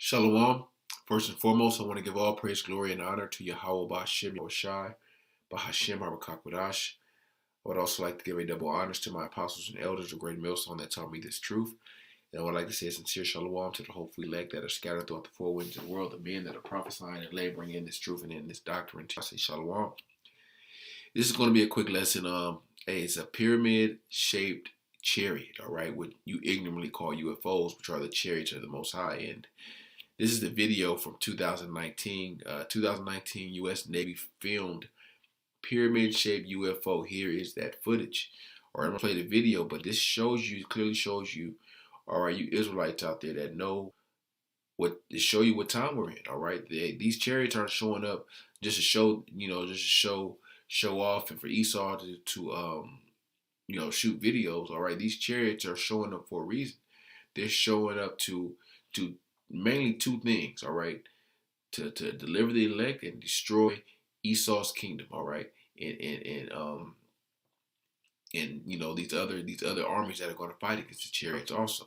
Shalom. First and foremost, I want to give all praise, glory, and honor to Yahawah, Bahasham, Yahawashi, Bahasham, Harakakwadash. I would also like to give a double honors to my apostles and elders, the great millstone that taught me this truth. And I would like to say a sincere shalom to the hopeful elect that are scattered throughout the four winds of the world, the men that are prophesying and laboring in this truth and in this doctrine. I say shalom. This is going to be a quick lesson. It's a pyramid-shaped chariot, all right, what you ignorantly call UFOs, which are the chariots of the Most High. And this is the video from 2019. 2019 U.S. Navy filmed pyramid-shaped UFO. Here is that footage. All right, I'm gonna play the video, but this clearly shows you, all right, you Israelites out there that know to show you what time we're in. All right, these chariots aren't showing up just to show, show off and for Esau to shoot videos. All right, these chariots are showing up for a reason. They're showing up to mainly two things, all right, to deliver the elect and destroy Esau's kingdom, all right, and these other armies that are going to fight against the chariots also.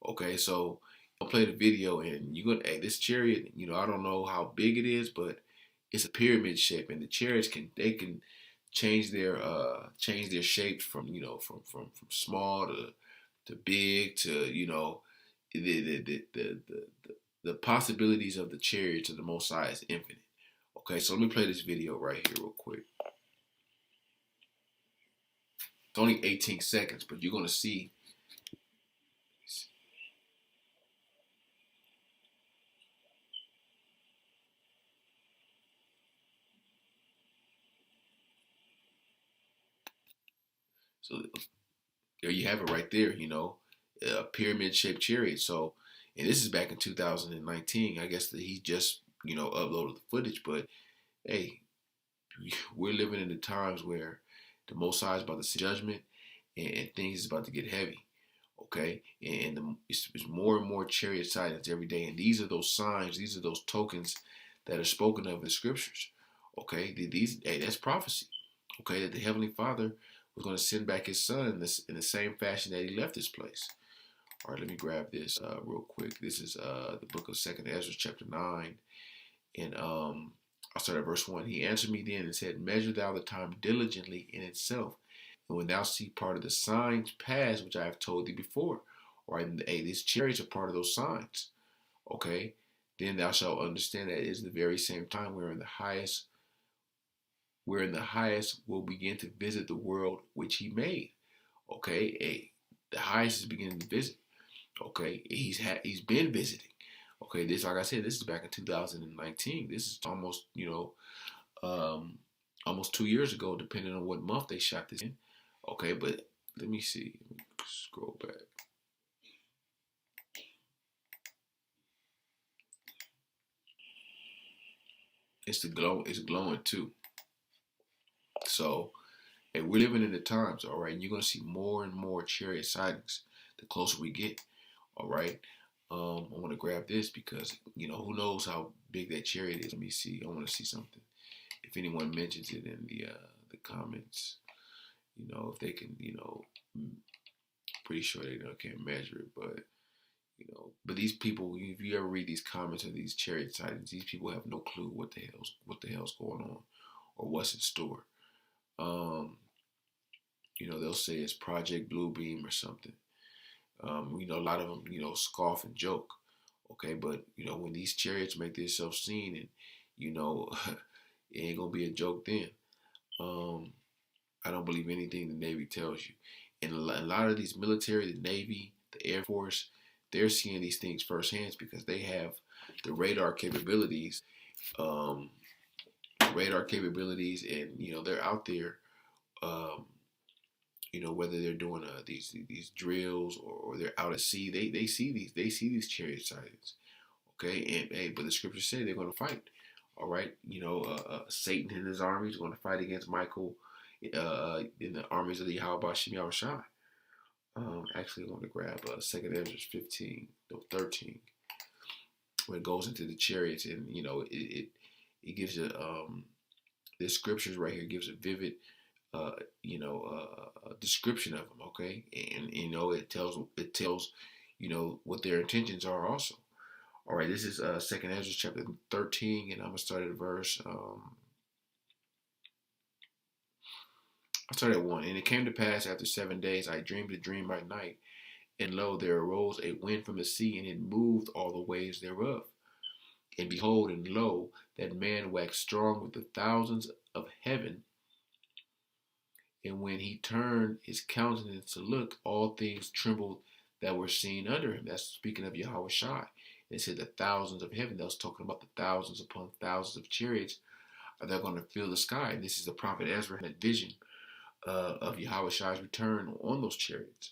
Okay, so I'll play the video, and you're gonna, hey, this chariot, I don't know how big it is, but it's a pyramid shape, and the chariots can change their shape from from small to big to the possibilities of the chariots of the Most High is infinite. Okay, so let me play this video right here real quick. It's only 18 seconds, but you're gonna see. So there you have it right there. A pyramid-shaped chariot. So, and this is back in 2019. I guess that he just uploaded the footage, but hey, we're living in the times where the Most High is about to see judgment, and things is about to get heavy. Okay, and it's more and more chariot sightings every day, and these are those signs, these are those tokens that are spoken of in scriptures. Okay, that's prophecy. Okay, that the Heavenly Father was going to send back His Son in the same fashion that He left this place. All right, let me grab this real quick. This is the book of 2nd Ezra, chapter 9, and I'll start at verse 1. He answered me then and said, "Measure thou the time diligently in itself, and when thou see part of the signs pass, which I have told thee before." All right, and, hey, these chariots are part of those signs. Okay, then thou shalt understand that it is the very same time wherein the highest will begin to visit the world which He made. Okay, hey, the highest is beginning to visit. Okay, he's been visiting. Okay, this, like I said, this is back in 2019. This is almost almost 2 years ago, depending on what month they shot this in. Okay, but let me see. Let me scroll back. It's glowing too. So, and we're living in the times, all right. And you're gonna see more and more chariot sightings the closer we get. All right. I want to grab this because who knows how big that chariot is. Let me see. I want to see something. If anyone mentions it in the comments, if they can, pretty sure they can't measure it, but but these people, if you ever read these comments of these chariot sightings, these people have no clue what the hell's going on or what's in store. They'll say it's Project Bluebeam or something. A lot of them, scoff and joke. Okay, but when these chariots make themselves seen, and it ain't gonna be a joke then. I don't believe anything the Navy tells you. And a lot of these military, the Navy, the Air Force, they're seeing these things firsthand because they have the radar capabilities, and they're out there. Whether they're doing these drills or they're out at sea, they see these chariot sightings. Okay, and hey, but the scriptures say they're going to fight. All right, Satan and his armies are going to fight against Michael in the armies of the Yahawashi Yahawashi. Actually, I want to grab 2nd Ezra 15, 13, where it goes into the chariots, and it gives a this scriptures right here gives a vivid description of them. Okay, and it tells what their intentions are also. All right, this is Second Ezra chapter 13, and I'm gonna start at verse. I started at 1. And it came to pass after 7 days, I dreamed a dream by night, and lo, there arose a wind from the sea, and it moved all the waves thereof. And behold, and lo, that man waxed strong with the thousands of heaven. And when he turned his countenance to look, all things trembled that were seen under him. That's speaking of Yahawashi. It said the thousands of heaven. That was talking about the thousands upon thousands of chariots that are going to fill the sky. And this is the prophet Ezra, that vision of Yahawashi's return on those chariots.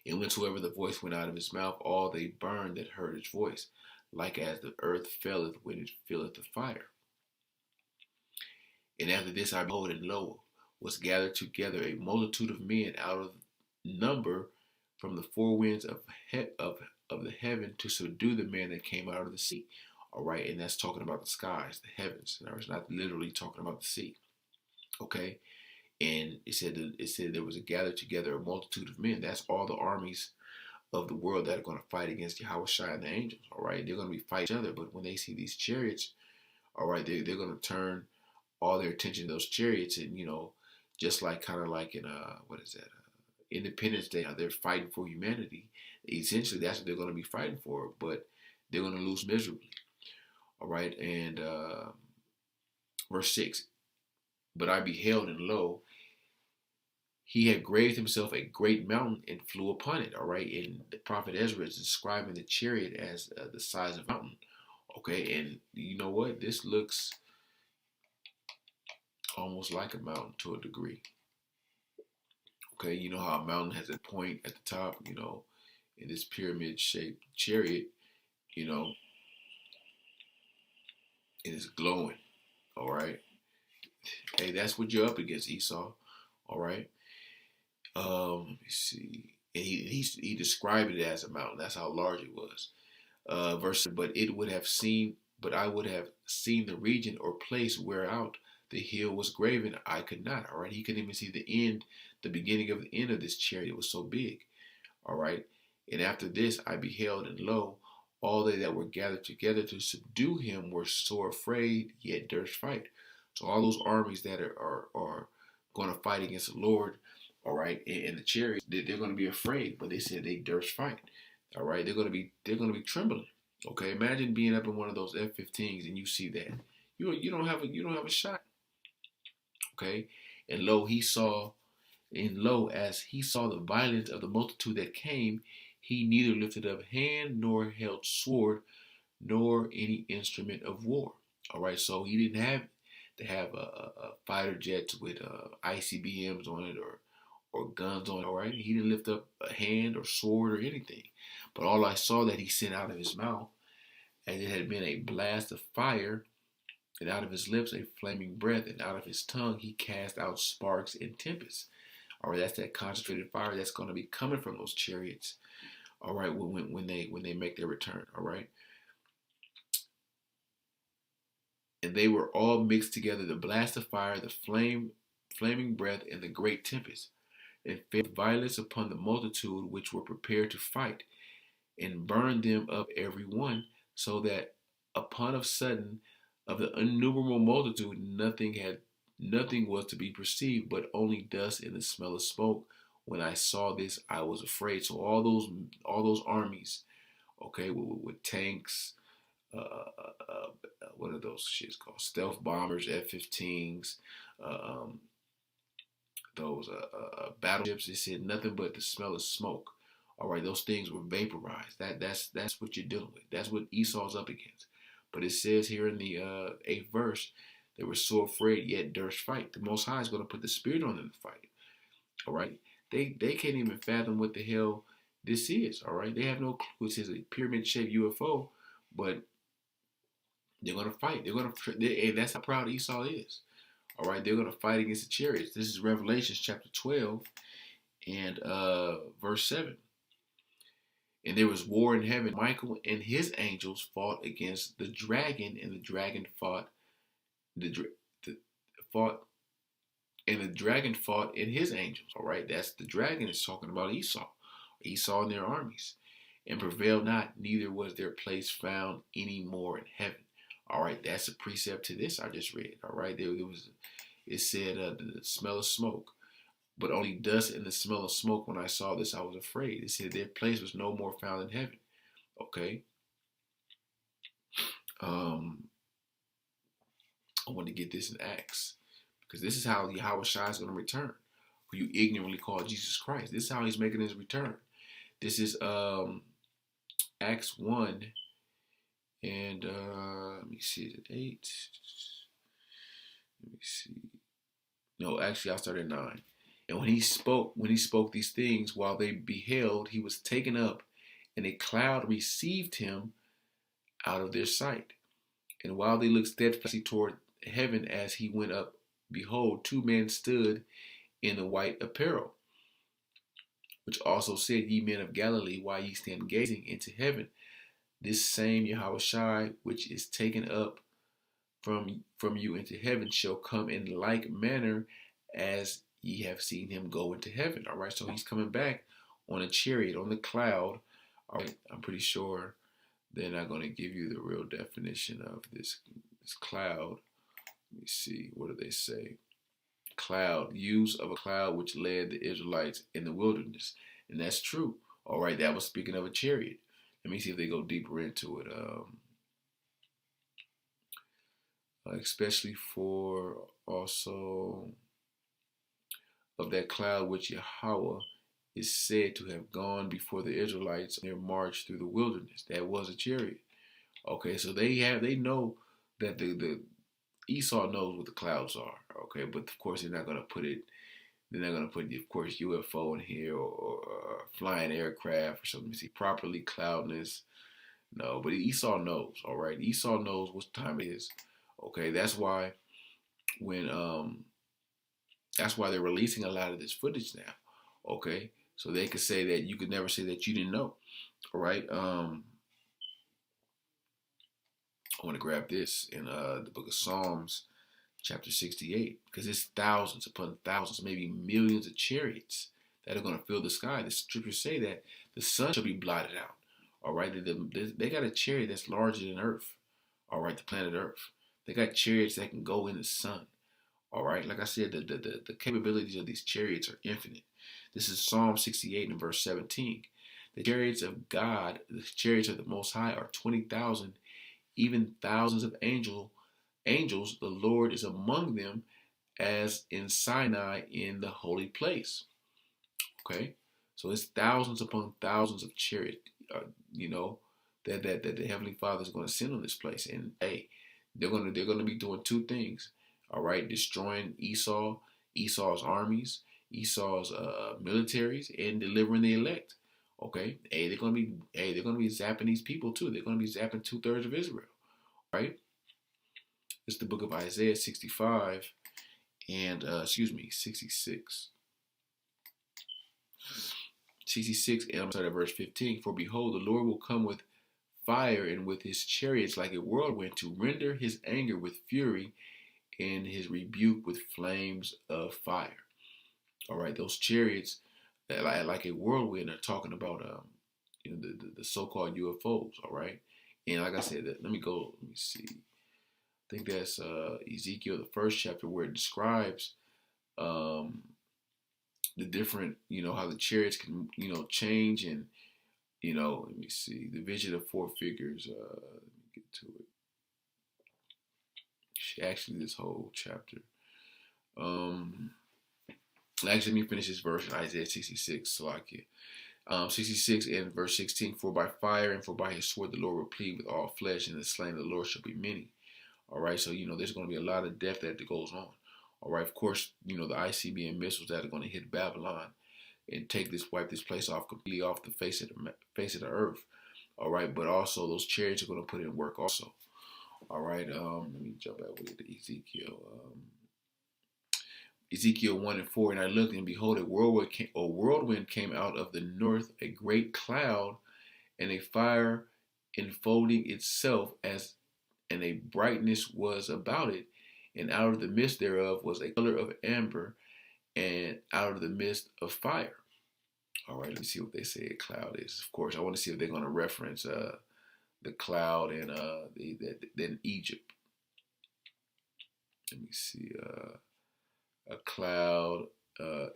And whensoever the voice went out of his mouth, all they burned that heard his voice, like as the earth faileth when it filleth the fire. And after this I behold, and lo, was gathered together a multitude of men out of number from the four winds of the heaven to subdue the man that came out of the sea. All right, and that's talking about the skies, the heavens. Now, it's not literally talking about the sea. Okay, and it said there was a gathered together a multitude of men. That's all the armies of the world that are going to fight against Yahawashi and the angels. All right, they're going to be fighting each other, but when they see these chariots, all right, they're going to turn all their attention to those chariots, and just like kind of like in what is that? Independence Day, they're fighting for humanity. Essentially, that's what they're going to be fighting for, but they're going to lose miserably. All right, and verse 6. But I beheld, and lo, he had graved himself a great mountain and flew upon it. All right, and the prophet Ezra is describing the chariot as the size of a mountain. Okay, and you know what? This looks almost like a mountain to a degree. Okay, you know how a mountain has a point at the top, in this pyramid-shaped chariot, and it's glowing. All right. Hey, that's what you're up against, Esau. All right. Let me see. And he described it as a mountain. That's how large it was. But I would have seen the region or place whereout the hill was graven. I could not. All right. He couldn't even see the beginning of the end of this chariot. It was so big. All right. And after this, I beheld, and lo, all they that were gathered together to subdue him were sore afraid, yet durst fight. So all those armies that are going to fight against the Lord, all right, in the chariots, they're going to be afraid, but they said they durst fight. All right, they're going to be trembling. Okay, imagine being up in one of those F-15s and you see that you don't have a shot. Okay, and lo, as he saw the violence of the multitude that came, he neither lifted up hand nor held sword nor any instrument of war. All right, so he didn't have to have a fighter jets with ICBMs on it or guns on it. All right, he didn't lift up a hand or sword or anything. But all I saw that he sent out of his mouth, and it had been a blast of fire, and out of his lips a flaming breath, and out of his tongue he cast out sparks and tempests. All right, that's that concentrated fire that's going to be coming from those chariots. All right, when they make their return. All right. And they were all mixed together, the blast of fire, the flaming breath, and the great tempest, and fell with violence upon the multitude which were prepared to fight, and burned them up every one, so that upon a sudden of the innumerable multitude nothing was to be perceived, but only dust and the smell of smoke. When I saw this, I was afraid. So all those armies, okay, with tanks, what are those shits called? Stealth bombers, F-15s, those battleships. They said nothing but the smell of smoke. All right, those things were vaporized. That's what you're dealing with. That's what Esau's up against. But it says here in the 8th verse, they were so afraid yet durst fight. The Most High is going to put the Spirit on them to fight. All right, they can't even fathom what the hell this is. All right, they have no clue. It is a pyramid-shaped UFO, but they're going to fight. And that's how proud Esau is. All right, they're going to fight against the chariots. This is Revelation chapter 12 and verse 7. And there was war in heaven. Michael and his angels fought against the dragon, and the dragon fought and the dragon fought in his angels. All right, that's the dragon is talking about Esau and their armies. and prevailed not, neither was their place found any more in heaven. All right, that's a precept to this I just read. All right, it said the smell of smoke, but only dust and the smell of smoke. When I saw this, I was afraid. It said their place was no more found in heaven. Okay. I want to get this in Acts, because this is how Yahawashi is going to return, who you ignorantly call Jesus Christ. This is how he's making his return. This is Acts 1, and let me see, is it 8? Let me see. No, actually, I'll start at 9. And when he spoke these things, while they beheld, he was taken up, and a cloud received him out of their sight. And while they looked steadfastly toward heaven as he went up, behold, 2 men stood in the white apparel, which also said, Ye men of Galilee, why ye stand gazing into heaven? This same Yahawashi, which is taken up from you into heaven, shall come in like manner as ye have seen him go into heaven. All right, so he's coming back on a chariot, on the cloud. All right, I'm pretty sure they're not going to give you the real definition of this cloud. Let me see, what do they say? Cloud, use of a cloud which led the Israelites in the wilderness. And that's true. All right, that was speaking of a chariot. Let me see if they go deeper into it. Especially for also of that cloud which Yahawah is said to have gone before the Israelites in their march through the wilderness. That was a chariot. Okay, so they know that the Esau knows what the clouds are. Okay, but of course they're not gonna put, of course, UFO in here, or flying aircraft or something. See, properly cloudness. No, but Esau knows. All right, Esau knows what time it is. Okay, that's why they're releasing a lot of this footage now. Okay, so they could say that you could never say that you didn't know. All right. I want to grab this in the book of Psalms, chapter 68, because it's thousands upon thousands, maybe millions of chariots that are going to fill the sky. The scriptures say that the sun shall be blotted out. All right, they got a chariot that's larger than Earth. All right, the planet Earth. They got chariots that can go in the sun. All right, like I said, the capabilities of these chariots are infinite. This is Psalm 68 and verse 17. The chariots of God, the chariots of the Most High, are 20,000, even thousands of angels. The Lord is among them, as in Sinai in the holy place. Okay, so it's thousands upon thousands of chariots, that the Heavenly Father is going to send on this place. And hey, they're going to be doing 2 things. All right, destroying Esau's armies, Esau's militaries, and delivering the elect. Okay, they're going to be zapping these people too. They're going to be zapping 2/3 of Israel. Right? It's the book of Isaiah 65 and 66. 66, and I'm starting at verse 15. For behold, the Lord will come with fire, and with his chariots like a whirlwind, to render his anger with fury, and his rebuke with flames of fire. All right, those chariots, like a whirlwind, are talking about the so-called UFOs. All right, and like I said, let me see. I think that's Ezekiel, the 1st chapter, where it describes the different, how the chariots can, change, and let me see, the vision of 4 figures. Let me get to it. Actually, this whole chapter. Actually, let me finish this verse in Isaiah 66, so I can. 66 and verse 16. For by fire and for by his sword the Lord will plead with all flesh, and the slain of the Lord shall be many. All right, so there's going to be a lot of death that goes on. All right, of course, the ICBM missiles that are going to hit Babylon and wipe this place off completely off the face of the earth. All right, but also those chariots are going to put in work also. All right, let me jump back with Ezekiel. Ezekiel 1 and 4, and I looked, and behold, a whirlwind came out of the north, a great cloud, and a fire enfolding itself, and a brightness was about it, and out of the midst thereof was a color of amber, and out of the midst of fire. All right, let me see what they say a cloud is. Of course, I want to see if they're going to reference the cloud in in Egypt. Let me see. A cloud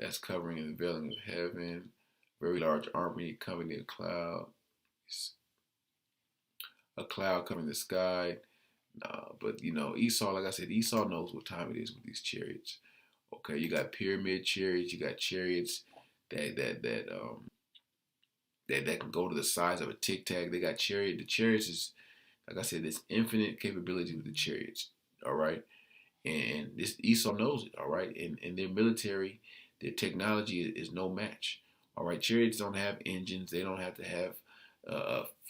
as covering and veiling of heaven. Very large army coming in a cloud. A cloud covering the sky. But you know, Esau, like I said, Esau knows what time it is with these chariots. Okay, you got pyramid chariots, you got chariots that can go to the size of a tic tac. They got chariot. The chariots is, like I said, there's infinite capability with the chariots. All right, and this Esau knows it. All right, and their military, their technology is no match. All right, chariots don't have engines. They don't have to have.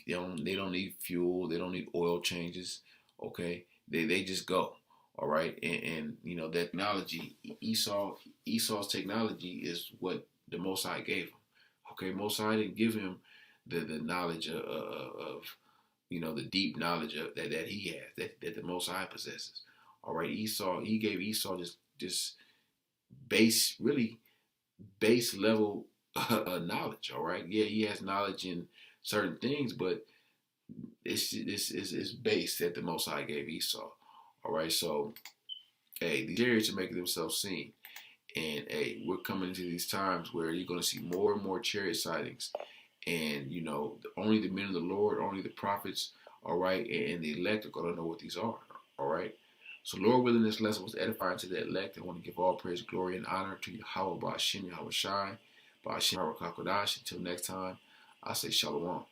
They don't need fuel. They don't need oil changes. Okay, they just go. All right, and you know that technology, Esau's technology is what the Most High gave him. Okay, Most High didn't give him the knowledge of you know the deep knowledge of, that he has that the Most High possesses. All right, he gave Esau just base really base level knowledge. All right, yeah, he has knowledge in certain things, but it's base that the Most High gave Esau. All right, so hey, these chariots are making themselves seen. And hey, we're coming into these times where you're going to see more and more chariot sightings. And, you know, only the men of the Lord, only the prophets, all right, and the elect are going to know what these are, all right? So, Lord willing, this lesson was edifying to the elect. I want to give all praise, glory, and honor to Yahawah, Bahasham, Yahawashi, Bahasham, Until next time, I say shalom.